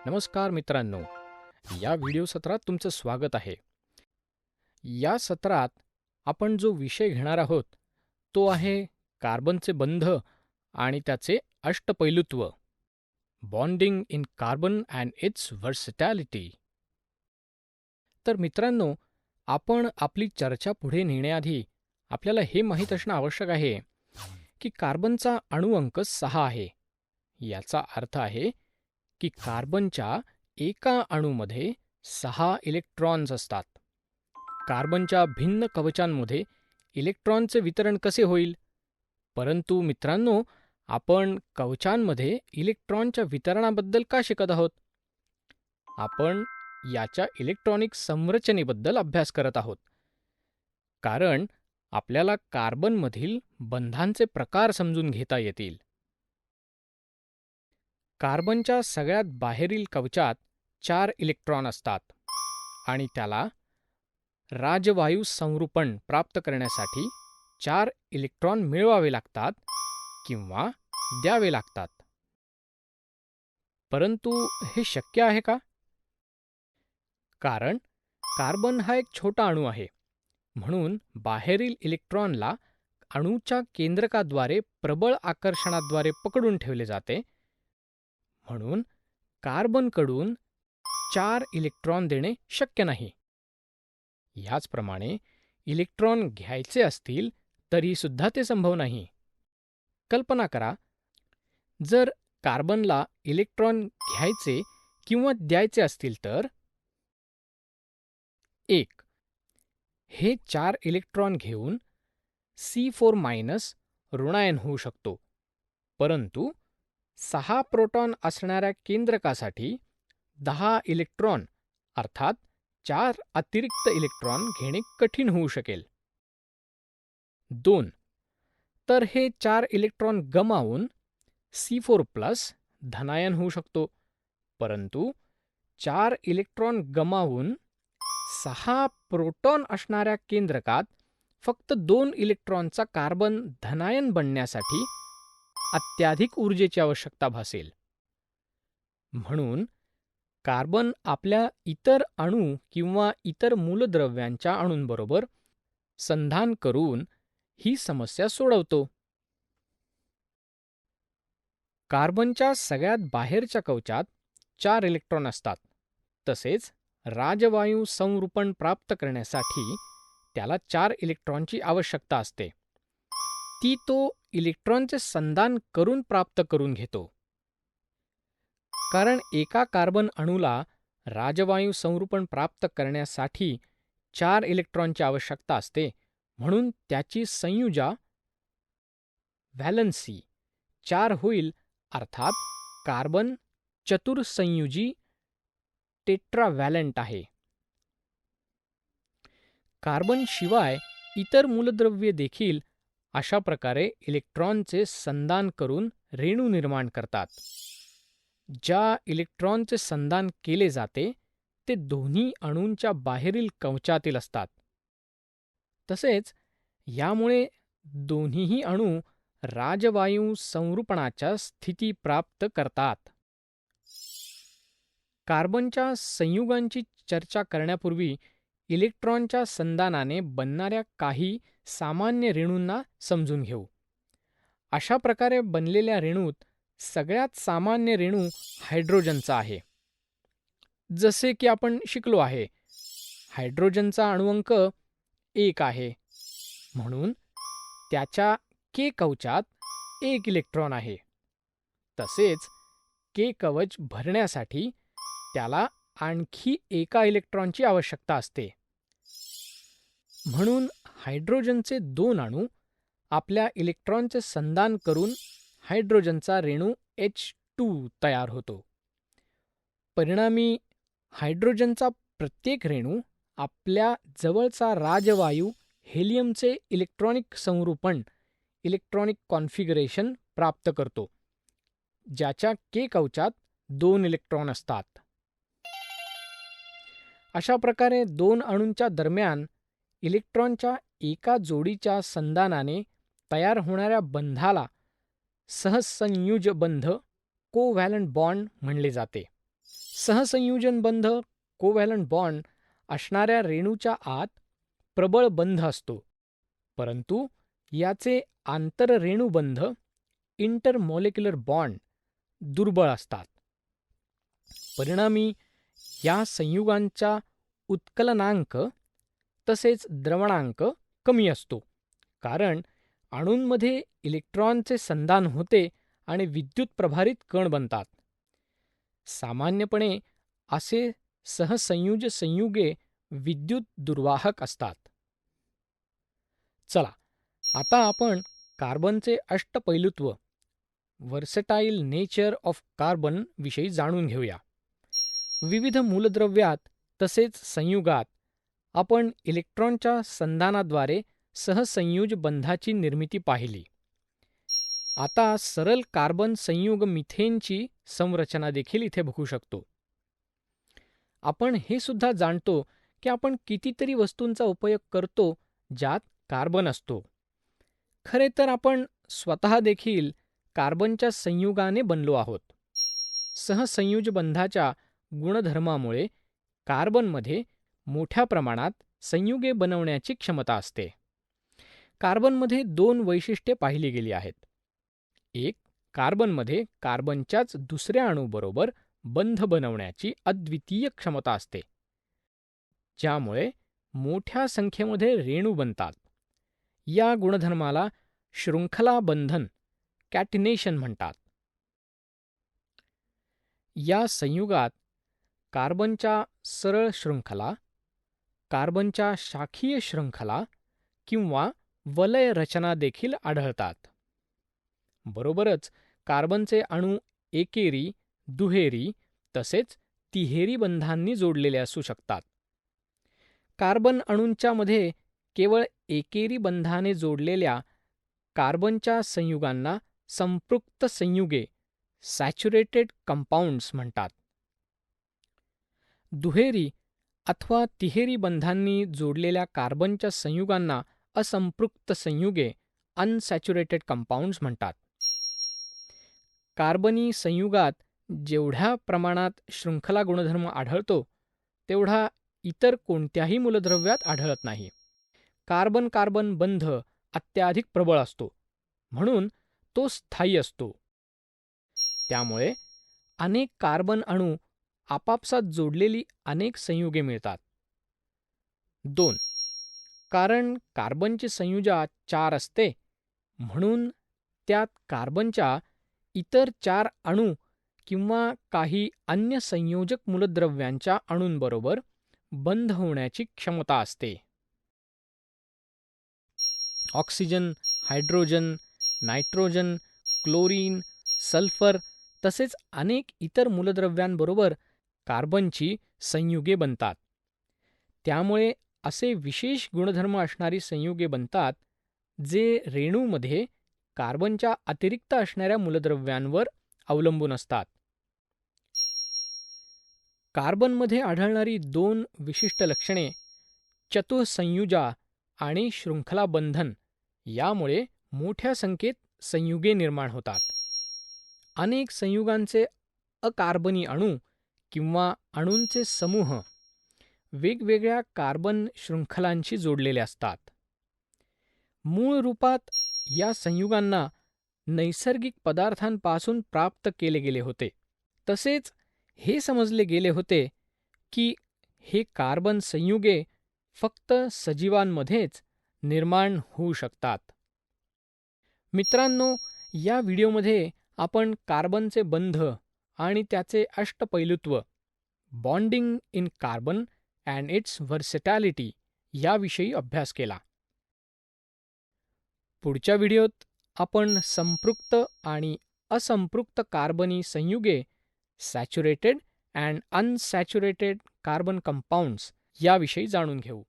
नमस्कार मित्रांनो, या व्हिडिओ सत्रात तुमचं स्वागत आहे. या सत्रात आपण जो विषय घेणार आहोत तो आहे कार्बनचे बंध आणि त्याचे अष्टपैलुत्व. Bonding in carbon and its versatility. तर मित्रांनो, आपण आपली चर्चा पुढे नेण्याआधी आपल्याला हे माहीत असणं आवश्यक आहे की कार्बनचा अणुअंक 6 आहे. याचा अर्थ आहे की कार्बनच्या एका अणूमध्ये 6 इलेक्ट्रॉन्स असतात. कार्बनच्या भिन्न कवचांमध्ये इलेक्ट्रॉनचे वितरण कसे होईल? परंतु मित्रांनो, आपण कवचांमध्ये इलेक्ट्रॉनच्या वितरणाबद्दल का शिकत आहोत? आपण याच्या इलेक्ट्रॉनिक संरचनेबद्दल अभ्यास करत आहोत. कारण आपल्याला कार्बनमधील बंधांचे प्रकार समजून घेता येतील. कार्बनच्या सगळ्यात बाहेरील कवचात 4 इलेक्ट्रॉन असतात आणि त्याला राजवायू संरूपण प्राप्त करण्यासाठी 4 इलेक्ट्रॉन मिळवावे लागतात किंवा द्यावे लागतात. परंतु हे शक्य आहे का? कारण कार्बन हा एक छोटा अणू आहे, म्हणून बाहेरील इलेक्ट्रॉनला अणूच्या केंद्रकाद्वारे प्रबळ आकर्षणाद्वारे पकडून ठेवले जाते. म्हणून कार्बनकडून 4 इलेक्ट्रॉन देणे शक्य नाही. याचप्रमाणे इलेक्ट्रॉन घ्यायचे असतील तरी सुद्धा ते संभव नाही. कल्पना करा, जर कार्बनला इलेक्ट्रॉन घ्यायचे किंवा द्यायचे असतील तर 1. हे 4 इलेक्ट्रॉन घेऊन C4- ऋणायन होऊ शकतो, परंतु 6 प्रोटॉन असणाऱ्या केंद्रकासाठी 10 इलेक्ट्रॉन अर्थात 4 अतिरिक्त इलेक्ट्रॉन घेणे कठीण होऊ शकेल. 2. तर हे 4 इलेक्ट्रॉन गमावून C4+ धनायन होऊ शकतो, परंतु 4 इलेक्ट्रॉन गमावून 6 प्रोटॉन असणाऱ्या केंद्रकात फक्त 2 इलेक्ट्रॉनचा कार्बन धनायन बनण्यासाठी अत्याधिक ऊर्जेची आवश्यकता भासेल. म्हणून कार्बन आपल्या इतर अणू किंवा इतर मूलद्रव्यांच्या अणूंबरोबर संधान करून ही समस्या सोडवतो. कार्बनच्या सगळ्यात बाहेरच्या कवचात 4 इलेक्ट्रॉन असतात. तसेच राजवायू संरूपण प्राप्त करण्यासाठी त्याला 4 इलेक्ट्रॉनची आवश्यकता असते. ती तो इलेक्ट्रॉनचे संधान करून प्राप्त करून घेतो. कारण एका कार्बन अणूला राजवायू संरूपण प्राप्त करण्यासाठी 4 इलेक्ट्रॉनची आवश्यकता असते, म्हणून त्याची संयुजा व्हॅलन्सी 4 होईल, अर्थात कार्बन चतुर्संयुजी टेट्राव्हॅलंट आहे. कार्बन शिवाय इतर मूलद्रव्ये देखील अशा प्रकारे इलेक्ट्रॉनचे संधान करून रेणू निर्माण करतात. ज्या इलेक्ट्रॉनचे संधान केले जाते ते दोन्ही अणूंच्या बाहेरील कवचातील असतात. तसेच यामुळे दोन्हीही अणू राजवायू संरूपणाच्या स्थिती प्राप्त करतात. कार्बनच्या संयुगांची चर्चा करण्यापूर्वी इलेक्ट्रॉनच्या संधानाने बनणाऱ्या काही सामान्य रेणूंना समजून घेऊ. अशा प्रकारे बनलेल्या रेणूत सगळ्यात सामान्य रेणू हायड्रोजनचा आहे. जसे की आपण शिकलो आहे, हायड्रोजनचा अणुअंक 1 आहे, म्हणून त्याच्या के कवचात 1 इलेक्ट्रॉन आहे. तसेच के कवच भरण्यासाठी त्याला आणखी एका इलेक्ट्रॉनची आवश्यकता असते. म्हणून हायड्रोजनचे 2 अणू आपल्या इलेक्ट्रॉनचे संधान करून हायड्रोजनचा रेणू H2 तयार होतो. परिणामी हायड्रोजनचा प्रत्येक रेणू आपल्या जवळचा राजवायू हेलियमचे इलेक्ट्रॉनिक संरूपण इलेक्ट्रॉनिक कॉन्फिगरेशन प्राप्त करतो, ज्याच्या के कवचात 2 इलेक्ट्रॉन असतात. अशा प्रकारे 2 अणूंच्या दरम्यान इलेक्ट्रॉनच्या एका जोडीच्या संधानाने तयार होणाऱ्या बंधाला सहसंयुज बंध कोव्हॅलंट बॉन्ड म्हणले जाते. सहसंयोजन बंध कोव्हॅलंट बॉन्ड असणाऱ्या रेणूच्या आत प्रबळ बंध असतो, परंतु याचे आंतररेणुबंध इंटरमॉलिक्युलर बॉन्ड दुर्बळ असतात. परिणामी या संयुगांचा उत्कलनांक तसेच द्रवणांक कमी असतो, कारण अणूंमध्ये इलेक्ट्रॉनचे संधान होते आणि विद्युत प्रभारित कण बनतात. सामान्यपणे असे सहसंयुज संयुगे विद्युत दुर्वाहक असतात. चला, आता आपण कार्बनचे अष्टपैलुत्व व्हर्सटाईल नेचर ऑफ कार्बन विषयी जाणून घेऊया. विविध मूलद्रव्यात तसेच संयुगात आपण इलेक्ट्रॉनच्या संधानाद्वारे सहसंयुज बंधाची निर्मिती पाहिली. आता सरळ कार्बन संयुग मिथेनची संरचना देखील इथे बघू शकतो. आपण हे सुद्धा जाणतो की आपण कितीतरी वस्तूंचा उपयोग करतो ज्यात कार्बन असतो. खरे तर आपण स्वतः देखील कार्बनच्या संयुगाने बनलो आहोत. सहसंयुज बंधाच्या गुणधर्मामुळे कार्बनमध्ये मोठ्या प्रमाणात संयुगे बनवण्याची क्षमता असते. कार्बनमध्ये 2 वैशिष्ट्ये पाहिली गेली आहेत. एक, कार्बनमध्ये कार्बनच्याच दुसऱ्या अणूबरोबर बंध बनवण्याची अद्वितीय क्षमता असते, ज्यामुळे मोठ्या संख्येमध्ये रेणू बनतात. या गुणधर्माला शृंखला बंधन कॅटिनेशन म्हणतात. या संयुगात कार्बनच्या सरळ शृंखला, कार्बनच्या शाखीय शृंखला किंवा वलय रचना देखील आढळतात. बरोबरच कार्बनचे अणू एकेरी, दुहेरी तसेच तिहेरी बंधांनी जोडलेले असू शकतात. कार्बन अणूंच्या मध्ये केवळ एकेरी बंधाने जोडलेल्या कार्बनच्या संयुगांना संपृक्त संयुगे सॅच्युरेटेड कंपाऊंड्स म्हणतात. दुहेरी अथवा तिहेरी बंधांनी जोडलेल्या कार्बनच्या संयुगांना असंपृक्त संयुगे अनसॅच्युरेटेड कंपाऊंड्स म्हणतात. कार्बनी संयुगात जेवढ्या प्रमाणात शृंखला गुणधर्म आढळतो तेवढा इतर कोणत्याही मूलद्रव्यात आढळत नाही. कार्बन कार्बन बंध अत्याधिक प्रबळ असतो, म्हणून तो स्थायी असतो. त्यामुळे अनेक कार्बन अणू आपापसात जोडलेली अनेक संयुगे मिळतात. 2. कारण कार्बनची संयुजा 4 असते, म्हणून त्यात कार्बनच्या इतर 4 अणू किंवा काही अन्य संयोजक मूलद्रव्यांच्या अणूंबरोबर बंध होण्याची क्षमता असते. Oxygen, hydrogen, nitrogen, chlorine, sulphur तसेच अनेक इतर मूलद्रव्यांबरोबर कार्बनची संयुगे बनतात. त्यामुळे असे विशेष गुणधर्म असणारी संयुगे बनतात जे रेणूमध्ये कार्बनच्या अतिरिक्त असणाऱ्या मूलद्रव्यांवर अवलंबून असतात. कार्बनमध्ये आढळणारी 2 विशिष्ट लक्षणे चतुःसंयुजा आणि शृंखला बंधन यामुळे मोठ्या संख्येत संयुगे निर्माण होतात. अनेक संयुगांचे अकार्बनी अणू किंवा अणूंचे समूह वेगवेगळ्या कार्बन शृंखलांशी जोडलेले असतात. मूळ रूपात या संयुगांना नैसर्गिक पदार्थांपासून प्राप्त केले गेले होते. तसेच हे समजले गेले होते की हे कार्बन संयुगे फक्त सजीवांमध्येच निर्माण होऊ शकतात. मित्रांनो, या व्हिडिओमध्ये आपण कार्बनचे बंध आणि त्याचे अष्टपैलुत्व bonding in carbon and its versatility याविषयी अभ्यास केला. पुढच्या व्हिडिओत आपण संपृक्त आणि असंपृक्त कार्बनी संयुगे saturated and unsaturated carbon compounds याविषयी जाणून घेऊ.